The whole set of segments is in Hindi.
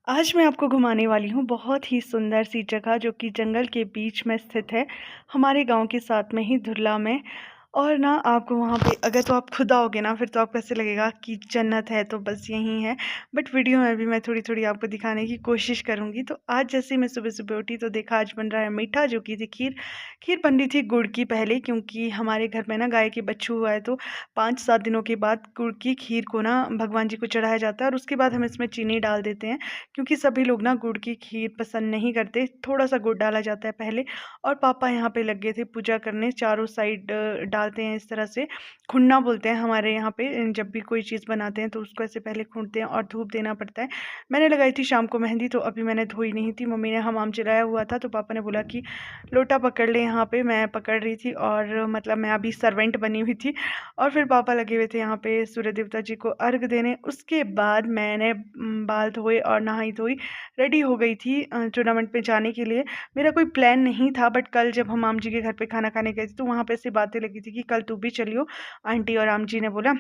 आज मैं आपको घुमाने वाली हूँ बहुत ही सुंदर सी जगह जो कि जंगल के बीच में स्थित है, हमारे गांव के साथ में ही धुर्ला में। और ना आपको वहाँ पे अगर तो आप खुद आओगे ना फिर तो आपको ऐसे लगेगा कि जन्नत है तो बस यही है। बट वीडियो में भी मैं थोड़ी थोड़ी आपको दिखाने की कोशिश करूँगी। तो आज जैसे ही मैं सुबह सुबह उठी तो देखा आज बन रहा है मीठा, जो कि थी खीर। खीर बन रही थी गुड़ की पहले, क्योंकि हमारे घर में ना गाय के बच्चू हुआ है तो 5-7 दिनों के बाद गुड़ की खीर को ना भगवान जी को चढ़ाया जाता है और उसके बाद हम इसमें चीनी डाल देते हैं, क्योंकि सभी लोग ना गुड़ की खीर पसंद नहीं करते, थोड़ा सा गुड़ डाला जाता है पहले। और पापा यहाँ पे लग गए थे पूजा करने, चारों साइड डालते हैं इस तरह से। खुन्ना बोलते हैं हमारे यहाँ पे, जब भी कोई चीज़ बनाते हैं तो उसको ऐसे पहले खूंदते हैं और धूप देना पड़ता है। मैंने लगाई थी शाम को मेहंदी, तो अभी मैंने धोई नहीं थी, मम्मी ने हमाम चलाया हुआ था तो पापा ने बोला कि लोटा पकड़ ले। यहाँ पे मैं पकड़ रही थी और मतलब मैं अभी सर्वेंट बनी हुई थी। और फिर पापा लगे हुए थे यहाँ पे सूर्य देवता जी को अर्घ देने। उसके बाद मैंने बाल धोए और नहाई धोई, रेडी हो गई थी टूर्नामेंट में जाने के लिए। मेरा कोई प्लान नहीं था, बट कल जब हम आम जी के घर पे खाना खाने गए थे तो वहाँ पे ऐसी बातें लगी थी कि कल तू भी चलियो। आंटी और आम जी ने बोला,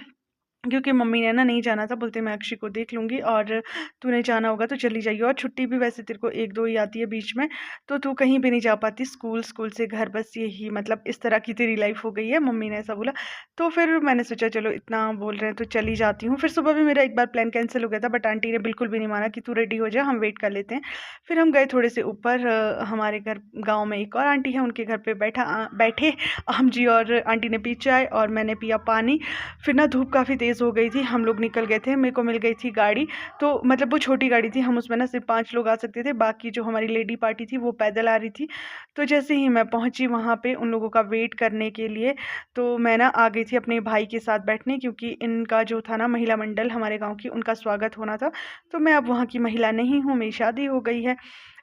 क्योंकि मम्मी ने ना नहीं जाना था, बोलते मैं अक्षय को देख लूँगी और तूने जाना होगा तो चली जाइए। और छुट्टी भी वैसे तेरे को 1-2 ही आती है बीच में, तो तू कहीं भी नहीं जा पाती, स्कूल, स्कूल से घर, बस यही मतलब इस तरह की तेरी लाइफ हो गई है, मम्मी ने ऐसा बोला। तो फिर मैंने सोचा चलो इतना बोल रहे हैं तो चली जाती हूँ। फिर सुबह भी मेरा एक बार प्लान कैंसिल हो गया था, बट आंटी ने बिल्कुल भी नहीं माना कि तू रेडी हो जा, हम वेट कर लेते हैं। फिर हम गए थोड़े से ऊपर, हमारे घर गाँव में एक और आंटी है, उनके घर पे बैठे हम जी, और आंटी ने पी चाय और मैंने पिया पानी। फिर ना धूप काफ़ी तेज़ हो गई थी, हम लोग निकल गए थे, मेरे को मिल गई थी गाड़ी। तो मतलब वो छोटी गाड़ी थी, हम उसमें ना सिर्फ 5 लोग आ सकते थे, बाकी जो हमारी लेडी पार्टी थी वो पैदल आ रही थी। तो जैसे ही मैं पहुंची वहाँ पे उन लोगों का वेट करने के लिए, तो मैं ना आ गई थी अपने भाई के साथ बैठने, क्योंकि इनका जो था ना महिला मंडल हमारे गाँव की, उनका स्वागत होना था। तो मैं अब वहाँ की महिला नहीं हूँ, मेरी शादी हो गई है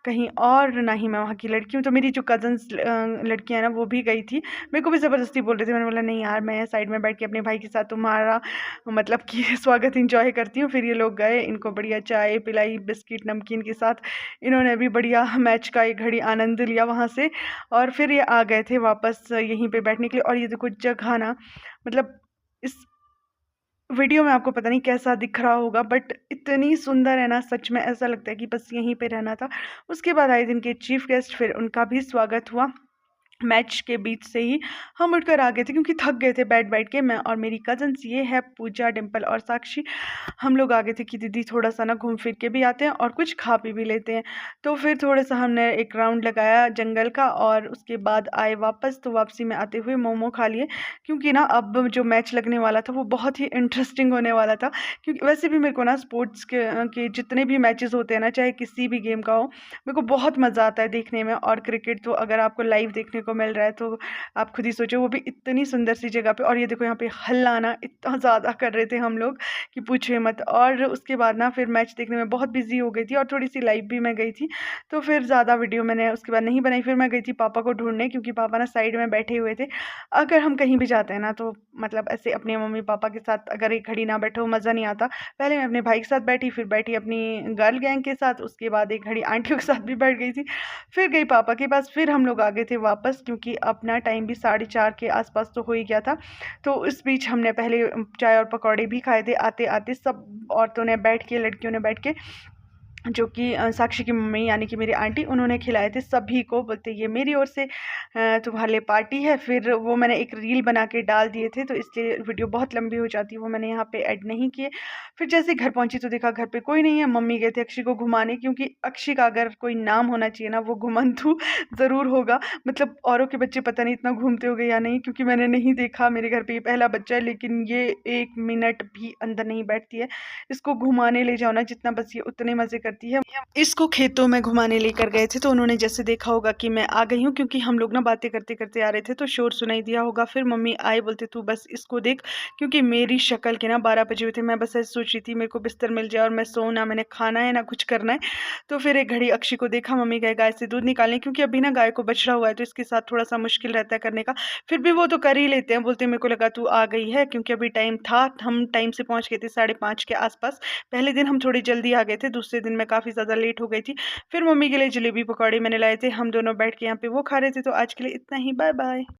कहीं और, ना ही मैं वहाँ की लड़की हूँ। तो मेरी जो कज़न्स लड़कियाँ हैं ना वो भी गई थी, मेरे को भी ज़बरदस्ती बोल रहे थे। मैंने बोला नहीं यार, मैं साइड में बैठ के अपने भाई के साथ तुम्हारा मतलब कि स्वागत एंजॉय करती हूँ। फिर ये लोग गए, इनको बढ़िया चाय पिलाई बिस्किट नमकीन के साथ, इन्होंने भी बढ़िया मैच का एक घड़ी आनंद लिया वहाँ से। और फिर ये आ गए थे वापस यहीं पे बैठने के लिए। और ये देखो जगह ना, मतलब इस वीडियो में आपको पता नहीं कैसा दिख रहा होगा, बट इतनी सुंदर है ना, सच में ऐसा लगता है कि बस यहीं पे रहना था। उसके बाद आए दिन के चीफ गेस्ट, फिर उनका भी स्वागत हुआ। मैच के बीच से ही हम उठकर आ गए थे, क्योंकि थक गए थे बैठ बैठ के, मैं और मेरी कज़न्स, ये है पूजा, डिम्पल और साक्षी। हम लोग आ गए थे कि दीदी थोड़ा सा ना घूम फिर के भी आते हैं और कुछ खा पी भी लेते हैं। तो फिर थोड़ा सा हमने एक राउंड लगाया जंगल का और उसके बाद आए वापस। तो वापसी में आते हुए मोमो खा लिए, क्योंकि ना अब जो मैच लगने वाला था वो बहुत ही इंटरेस्टिंग होने वाला था। क्योंकि वैसे भी मेरे को ना स्पोर्ट्स के जितने भी मैचेस होते हैं ना, चाहे किसी भी गेम का हो, मेरे को बहुत मज़ा आता है देखने में। और क्रिकेट तो अगर आपको लाइव देखने को मिल रहा है तो आप खुद ही सोचो, वो भी इतनी सुंदर सी जगह पे। और ये देखो यहाँ पे हल्ला ना इतना ज़्यादा कर रहे थे हम लोग कि पूछे मत। और उसके बाद ना फिर मैच देखने में बहुत बिजी हो गई थी और थोड़ी सी लाइव भी मैं गई थी, तो फिर ज़्यादा वीडियो मैंने उसके बाद नहीं बनाई। फिर मैं गई थी पापा को ढूंढने, क्योंकि पापा ना साइड में बैठे हुए थे। अगर हम कहीं भी जाते हैं ना तो मतलब ऐसे अपने मम्मी पापा के साथ अगर एक घड़ी ना बैठो मज़ा नहीं आता। पहले मैं अपने भाई के साथ बैठी, फिर बैठी अपनी गर्ल गैंग के साथ, उसके बाद एक घड़ी आंटियों के साथ भी बैठ गई थी, फिर गई पापा के पास। फिर हम लोग आ गए थे वापस, क्योंकि अपना टाइम भी 4:30 के आसपास तो हो ही गया था। तो इस बीच हमने पहले चाय और पकौड़े भी खाए थे। आते आते सब औरतों ने बैठ के, लड़कियों ने बैठ के, जो कि साक्षी की मम्मी यानी कि मेरी आंटी, उन्होंने खिलाए थे सभी को, बोलते ये मेरी ओर से तुम्हारे लिए पार्टी है। फिर वो मैंने एक रील बना के डाल दिए थे, तो इसलिए वीडियो बहुत लंबी हो जाती है, वो मैंने यहाँ पे ऐड नहीं किए। फिर जैसे घर पहुंची तो देखा घर पे कोई नहीं है, मम्मी गए थे अक्षय को घुमाने, क्योंकि अक्षय का अगर कोई नाम होना चाहिए ना वो घुमंतू ज़रूर होगा। मतलब औरों के बच्चे पता नहीं इतना घूमते हो गए या नहीं, क्योंकि मैंने नहीं देखा, मेरे घर पे ये पहला बच्चा है, लेकिन ये 1 मिनट भी अंदर नहीं बैठती है। इसको घुमाने ले जाओ ना जितना बस, ये उतने मज़े करती है। इसको खेतों में घुमाने लेकर गए थे, तो उन्होंने जैसे देखा होगा कि मैं आ गई हूँ, क्योंकि हम लोग ना बातें करते करते आ रहे थे तो शोर सुनाई दिया होगा। फिर मम्मी आए, बोलते तू बस इसको देख, क्योंकि मेरी शक्ल के ना 12 बजे हुए थे, मैं बस ऐसे सोच रही थी मेरे को बिस्तर मिल जाए और मैं सो, ना मैंने खाना है ना कुछ करना है। तो फिर एक घड़ी अक्षय को देखा, मम्मी गए गाय से दूध निकालने, क्योंकि अभी ना गाय को बछड़ा हुआ है तो इसके साथ थोड़ा सा मुश्किल रहता है करने का। फिर भी वो तो कर ही लेते हैं, बोलते मेरे को लगा तू आ गई है, क्योंकि अभी टाइम था, हम टाइम से पहुंच गए थे 5:30 के आसपास। पहले दिन हम थोड़ी जल्दी आ गए थे, दूसरे दिन मैं काफ़ी ज़्यादा लेट हो गई थी। फिर मम्मी के लिए जलेबी पकौड़े मैंने लाए थे, हम दोनों बैठ के यहाँ पे वो खा रहे थे। तो आज के लिए इतना ही, बाय बाय।